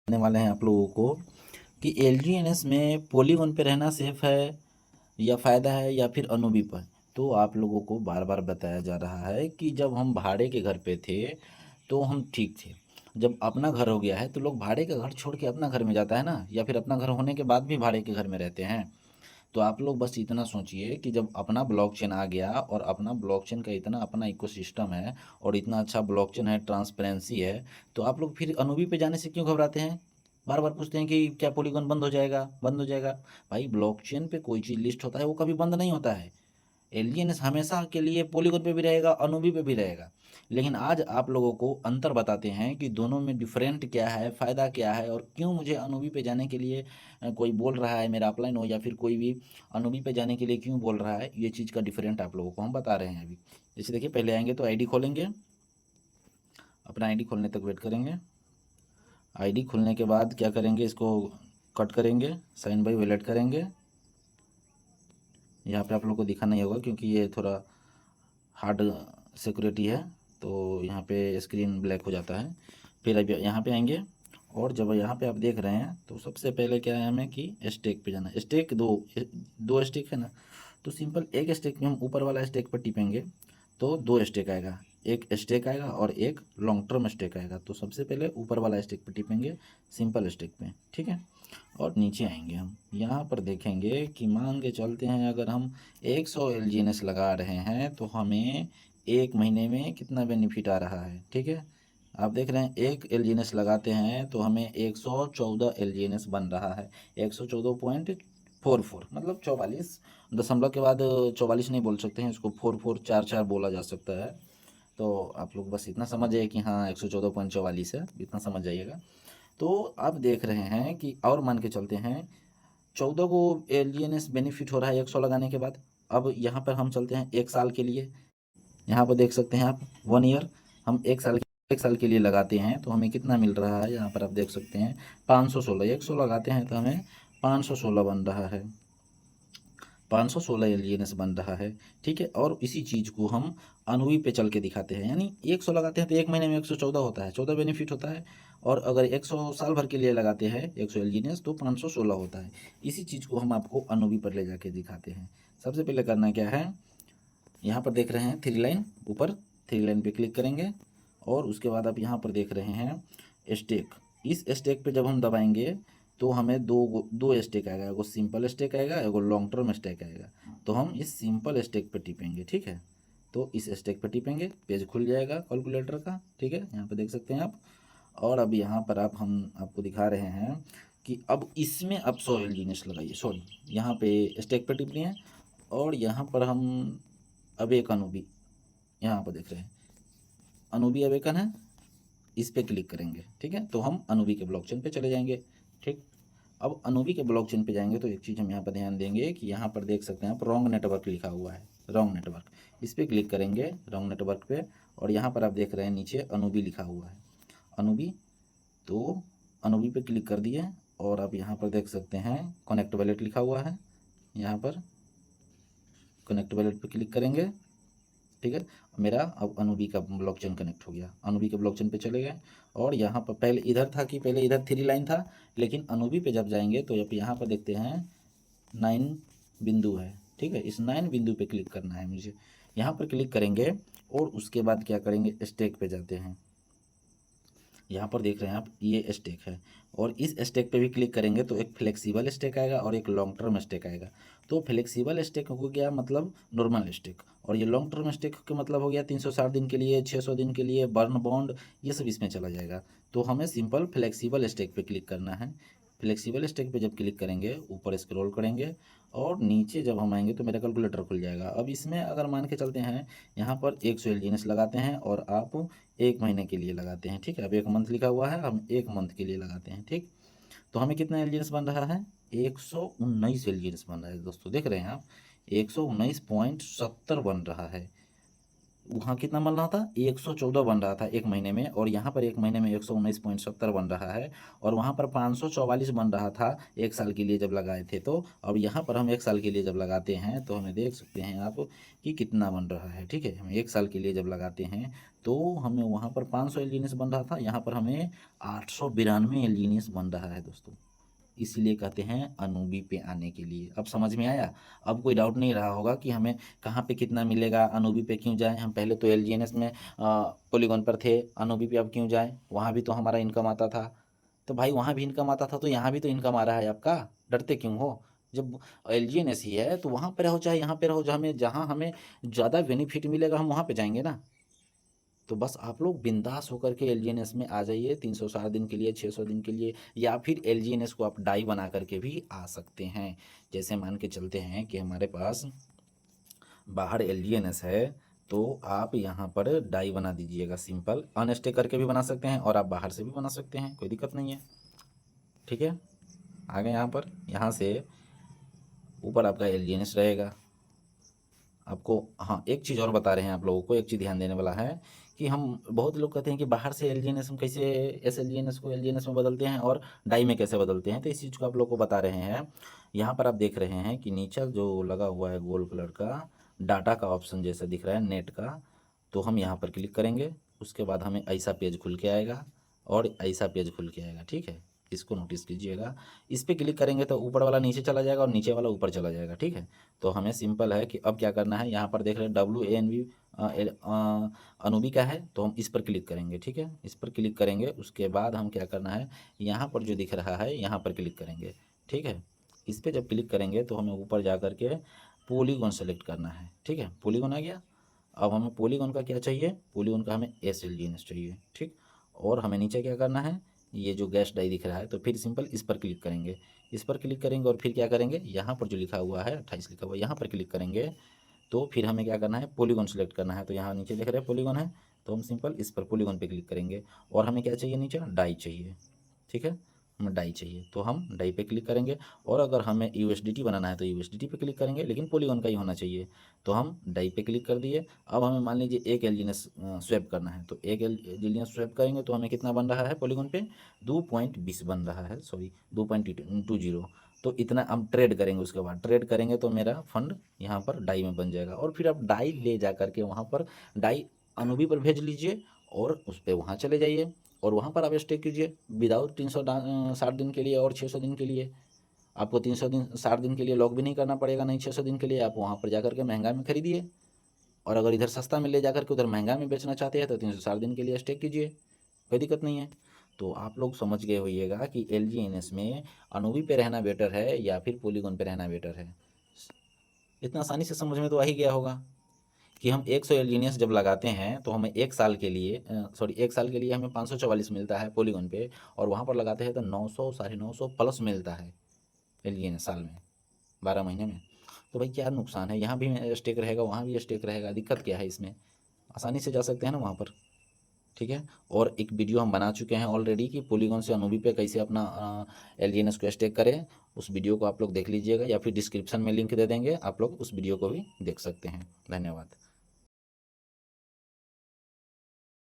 बताने वाले हैं आप लोगों को कि एलजीएनएस में पॉलीगॉन पे रहना सेफ है या फ़ायदा है या फिर अनूबी पर। तो आप लोगों को बार बार बताया जा रहा है कि जब हम भाड़े के घर पे थे तो हम ठीक थे। जब अपना घर हो गया है तो लोग भाड़े का घर छोड़ के अपना घर में जाता है ना, या फिर अपना घर होने के बाद भी भाड़े के घर में रहते हैं। तो आप लोग बस इतना सोचिए कि जब अपना ब्लॉकचेन आ गया और अपना ब्लॉकचेन का इतना अपना इकोसिस्टम है और इतना अच्छा ब्लॉकचेन है, ट्रांसपेरेंसी है, तो आप लोग फिर अनूबी पे जाने से क्यों घबराते हैं? बार बार पूछते हैं कि क्या पॉलीगॉन बंद हो जाएगा, बंद हो जाएगा। भाई ब्लॉकचेन पे कोई चीज़ लिस्ट होता है वो कभी बंद नहीं होता है। एलियंस हमेशा के लिए पॉलीगॉन पे भी रहेगा, अनूबी पे भी रहेगा। लेकिन आज आप लोगों को अंतर बताते हैं कि दोनों में डिफरेंट क्या है, फ़ायदा क्या है, और क्यों मुझे अनूबी पे जाने के लिए कोई बोल रहा है, मेरा अपलाइन हो या फिर कोई भी अनूबी पे जाने के लिए क्यों बोल रहा है। ये चीज़ का डिफरेंट आप लोगों को हम बता रहे हैं अभी। जैसे देखिए, पहले आएंगे तो आईडी खोलेंगे, अपना आईडी खोलने तक वेट करेंगे। आईडी खुलने के बाद क्या करेंगे, इसको कट करेंगे, साइन बाई वैलेट करेंगे। यहाँ पे आप लोग को दिखा नहीं होगा क्योंकि ये थोड़ा हार्ड सिक्योरिटी है, तो यहाँ पे स्क्रीन ब्लैक हो जाता है। फिर अब यहाँ पे आएंगे और जब यहाँ पे आप देख रहे हैं तो सबसे पहले क्या है, हमें कि स्टेक पे जाना है। स्टेक दो स्टेक है ना, तो सिंपल एक स्टेक में हम ऊपर वाला स्टेक पर टिपेंगे तो दो स्टेक आएगा, एक स्टेक आएगा और एक लॉन्ग टर्म स्टेक आएगा। तो सबसे पहले ऊपर वाला स्टेक पर टिपेंगे, सिंपल स्टेक पे, ठीक है। और नीचे आएंगे, हम यहाँ पर देखेंगे कि मान के चलते हैं अगर हम 100 एलजीएनएस लगा रहे हैं तो हमें एक महीने में कितना बेनिफिट आ रहा है, ठीक है। आप देख रहे हैं एक एलजीएनएस लगाते हैं तो हमें 114 एलजीएनएस बन रहा है। 114.44 मतलब 44 दशमलव के बाद 44 नहीं बोल सकते हैं, इसको 4444 बोला जा सकता है। तो आप लोग बस इतना समझ जाइए कि हाँ 114.44 है, इतना समझ जाइएगा। तो आप देख रहे हैं कि और मान के चलते हैं 14 को एलियनस बेनिफिट हो रहा है 100 लगाने के बाद। अब यहाँ पर हम चलते हैं एक साल के लिए। यहाँ पर देख सकते हैं आप 1 ईयर, हम एक साल के लिए लगाते हैं तो हमें कितना मिल रहा है, यहाँ पर आप देख सकते हैं 516। 100 लगाते हैं तो हमें 516 बन रहा है, 516 एलियनस बन रहा है, ठीक है। और इसी चीज़ को हम अनूवी पे चल के दिखाते हैं, यानी 100 लगाते हैं तो एक महीने में 114 होता है, 14 बेनिफिट होता है। और अगर 100 साल भर के लिए लगाते हैं 100 एलियनस तो 516 होता है। इसी चीज़ को हम आपको अनूवी पर ले जाके दिखाते हैं। सबसे पहले करना क्या है, यहाँ पर देख रहे हैं थ्री लाइन, ऊपर थ्री लाइन पे क्लिक करेंगे और उसके बाद आप यहाँ पर देख रहे हैं स्टेक। इस स्टेक पे जब हम दबाएंगे तो हमें दो स्टेक आएगा, एगो सिंपल स्टेक आएगा, एगो लॉन्ग टर्म स्टेक आएगा। तो हम इस सिंपल स्टेक पे टिपेंगे, ठीक है। तो इस स्टेक पे टिपेंगे, पेज खुल जाएगा कैलकुलेटर का, ठीक है, यहाँ पे देख सकते हैं आप। और अब यहाँ पर हम आपको दिखा रहे हैं कि अब इसमें आप 100 एलजीएनएस लगाइए, सॉरी यहाँ पे स्टेक पे टिप लिए हैं। और यहाँ पर हम अब एक अनूबी, यहाँ पर देख रहे हैं अनूबी अवेकन है, इस पे क्लिक करेंगे, ठीक है। तो हम अनूबी के ब्लॉकचेन पे चले जाएंगे, ठीक। अब अनूबी के ब्लॉकचेन पे जाएंगे तो एक चीज़ हम यहाँ पर ध्यान देंगे कि यहाँ पर देख सकते हैं आप रॉन्ग नेटवर्क लिखा हुआ है, रॉन्ग नेटवर्क। इस पर क्लिक करेंगे रॉन्ग नेटवर्क पे, और यहाँ पर आप देख रहे हैं नीचे अनूबी लिखा हुआ है, अनूबी। तो अनूबी पे क्लिक कर दिए और आप यहाँ पर देख सकते हैं कनेक्ट वैलेट लिखा हुआ है, यहाँ पर कनेक्ट वैलेट पे क्लिक करेंगे, ठीक है। मेरा अब अनूबी का ब्लॉकचेन कनेक्ट हो गया, अनूबी के ब्लॉकचेन पे चले गए। और यहाँ पर पहले इधर था कि पहले इधर थ्री लाइन था, लेकिन अनूबी पे जब जाएंगे तो जब यहाँ पर देखते हैं 9 बिंदु है, ठीक है। इस 9 बिंदु पे क्लिक करना है मुझे, यहाँ पर क्लिक करेंगे और उसके बाद क्या करेंगे, स्टेक पे जाते हैं। यहाँ पर देख रहे हैं आप ये स्टेक है, और इस स्टेक पे भी क्लिक करेंगे तो एक फ्लेक्सिबल स्टेक आएगा और एक लॉन्ग टर्म स्टेक आएगा। तो फ्लेक्सिबल स्टेक हो गया मतलब नॉर्मल स्टेक, और ये लॉन्ग टर्म स्टेक का मतलब हो गया 360 दिन के लिए, 600 दिन के लिए, बर्न बॉन्ड, ये सब इसमें चला जाएगा। तो हमें सिंपल फ्लेक्सिबल स्टेक पे क्लिक करना है। फ्लेक्सिबल स्टेक पे जब क्लिक करेंगे ऊपर स्क्रॉल करेंगे और नीचे जब हम आएंगे तो मेरा कैलकुलेटर खुल जाएगा। अब इसमें अगर मान के चलते हैं यहाँ पर 100 एलजीएनएस लगाते हैं और आप एक महीने के लिए लगाते हैं, ठीक है। अब एक मंथ लिखा हुआ है, हम एक मंथ के लिए लगाते हैं, ठीक। तो हमें कितना एलजीएनएस बन रहा है, 119 एलजीएनएस बन रहा है दोस्तों, देख रहे हैं आप 119.70 बन रहा है। वहाँ कितना बन रहा था 114 बन रहा था एक महीने में, और यहाँ पर एक महीने में 119.70 बन रहा है, और वहाँ पर 544 बन रहा था एक साल के लिए जब लगाए थे। तो अब यहाँ पर हम एक साल के लिए जब लगाते हैं तो हमें देख सकते हैं आप कि कितना बन रहा है। ठीक है, हम एक साल के लिए जब लगाते हैं तो हमें वहाँ पर 500 एलजीएनएस बन रहा था, यहाँ पर हमें 892 एलजीएनएस बन रहा है दोस्तों। इसीलिए कहते हैं अनूबी पे आने के लिए। अब समझ में आया? अब कोई डाउट नहीं रहा होगा कि हमें कहाँ पे कितना मिलेगा, अनूबी पे क्यों जाएं। हम पहले तो एलजीएनएस में पॉलीगॉन पर थे, अनूबी पे अब क्यों जाएं? वहाँ भी तो हमारा इनकम आता था। तो भाई वहाँ भी इनकम आता था तो यहाँ भी तो इनकम आ रहा है आपका, डरते क्यों हो? जब एलजीएनएस ही है तो वहाँ पे रहो चाहे यहाँ पे रहो, जहाँ हमें ज़्यादा बेनिफिट मिलेगा हम वहाँ पे जाएंगे ना। तो बस आप लोग बिंदास होकर के एलजीएनएस में आ जाइए 360 दिन के लिए, 600 दिन के लिए, या फिर एलजीएनएस को आप डाई बना करके भी आ सकते हैं। जैसे मान के चलते हैं कि हमारे पास बाहर एलजीएनएस है, तो आप यहाँ पर डाई बना दीजिएगा, सिंपल अनस्टे करके भी बना सकते हैं और आप बाहर से भी बना सकते हैं, कोई दिक्कत नहीं है। ठीक है, आ गए यहाँ पर, यहाँ से ऊपर आपका एलजीएनएस रहेगा आपको। हाँ, एक चीज़ और बता रहे हैं आप लोगों को, एक चीज़ ध्यान देने वाला है कि हम बहुत लोग कहते हैं कि बाहर से एलजीएनएस हम कैसे एस एलजीएनएस को एलजीएनएस में बदलते हैं और डाई में कैसे बदलते हैं। तो इस चीज़ को आप लोग को बता रहे हैं। यहाँ पर आप देख रहे हैं कि नीचे जो लगा हुआ है गोल्ड कलर का डाटा का ऑप्शन जैसा दिख रहा है नेट का, तो हम यहाँ पर क्लिक करेंगे, उसके बाद हमें ऐसा पेज खुल के आएगा और ऐसा पेज खुल के आएगा। ठीक है, इसको नोटिस कीजिएगा। इस पर क्लिक करेंगे तो ऊपर वाला नीचे चला जाएगा और नीचे वाला ऊपर चला जाएगा। ठीक है, तो हमें सिंपल है कि अब क्या करना है, यहाँ पर देख रहे हैं WANV अनूबी का है, तो हम इस पर क्लिक करेंगे। ठीक है, इस पर क्लिक करेंगे, उसके बाद हम क्या करना है, यहाँ पर जो दिख रहा है यहाँ पर क्लिक करेंगे। ठीक है, इस पर जब क्लिक करेंगे तो हमें ऊपर जा कर के पॉलीगॉन सेलेक्ट करना है। ठीक है, पॉलीगॉन आ गया। अब हमें पॉलीगॉन का क्या चाहिए, पॉलीगॉन का हमें SLGNS चाहिए। ठीक, और हमें नीचे क्या करना है, ये जो गैस डाई दिख रहा है, तो फिर सिंपल इस पर क्लिक करेंगे। इस पर क्लिक करेंगे और फिर क्या करेंगे, यहाँ पर जो लिखा हुआ है 28 लिखा हुआ है, यहाँ पर क्लिक करेंगे। तो फिर हमें क्या करना है, पॉलीगॉन सेलेक्ट करना है। तो यहाँ नीचे देख रहे हैं पॉलीगॉन है, तो हम सिंपल इस पर पॉलीगॉन पे क्लिक करेंगे। और हमें क्या चाहिए, नीचे डाई चाहिए। ठीक है, हमें डाई चाहिए तो हम डाई पे क्लिक करेंगे। और अगर हमें USDT बनाना है तो USDT पे क्लिक करेंगे, लेकिन पॉलीगॉन का ही होना चाहिए। तो हम डाई पे क्लिक कर दिए। अब हमें मान लीजिए एक एलजीएनएस स्वैप करना है, तो एक एलजीएनएस स्वैप करेंगे तो हमें कितना बन रहा है पॉलीगॉन पे, 2.20 बन रहा है, सॉरी 2.20। तो इतना हम ट्रेड करेंगे, उसके बाद ट्रेड करेंगे तो मेरा फंड यहाँ पर डाई में बन जाएगा। और फिर आप डाई ले जा करके वहाँ पर डाई अनूबी पर भेज लीजिए और उस पर वहाँ चले जाइए और वहाँ पर आप स्टे कीजिए विदाउट 360 दिन के लिए और 600 दिन के लिए। आपको 360 दिन के लिए लॉक भी नहीं करना पड़ेगा, नहीं 600 दिन के लिए। आप वहाँ पर जाकर के महंगा में खरीदिए, और अगर इधर सस्ता में ले जाकर के उधर महंगा में बेचना चाहते हैं तो 360 दिन के लिए स्टे कीजिए, कोई दिक्कत नहीं है। तो आप लोग समझ गए होइएगा कि एलजीएनएस में अनूबी पे रहना बेटर है या फिर पॉलीगॉन पे रहना बेटर है। इतना आसानी से समझ में तो आ ही गया होगा कि हम 100 एलजीनियस जब लगाते हैं तो हमें एक साल के लिए एक साल के लिए हमें 544 मिलता है पॉलीगॉन पे, और वहाँ पर लगाते हैं तो 900 950 प्लस मिलता है एलजीनियस साल में, 12 महीने में। तो भाई क्या नुकसान है, यहाँ भी स्टेक रहेगा वहाँ भी स्टेक रहेगा, दिक्कत क्या है इसमें? आसानी से जा सकते हैं ना वहाँ पर। ठीक है, और एक वीडियो हम बना चुके हैं ऑलरेडी कि पॉलीगॉन से अनूबी पे कैसे अपना एलजीएनएस को स्टेक करें। उस वीडियो को आप लोग देख लीजिएगा, या फिर डिस्क्रिप्शन में लिंक दे देंगे, आप लोग उस वीडियो को भी देख सकते हैं। धन्यवाद।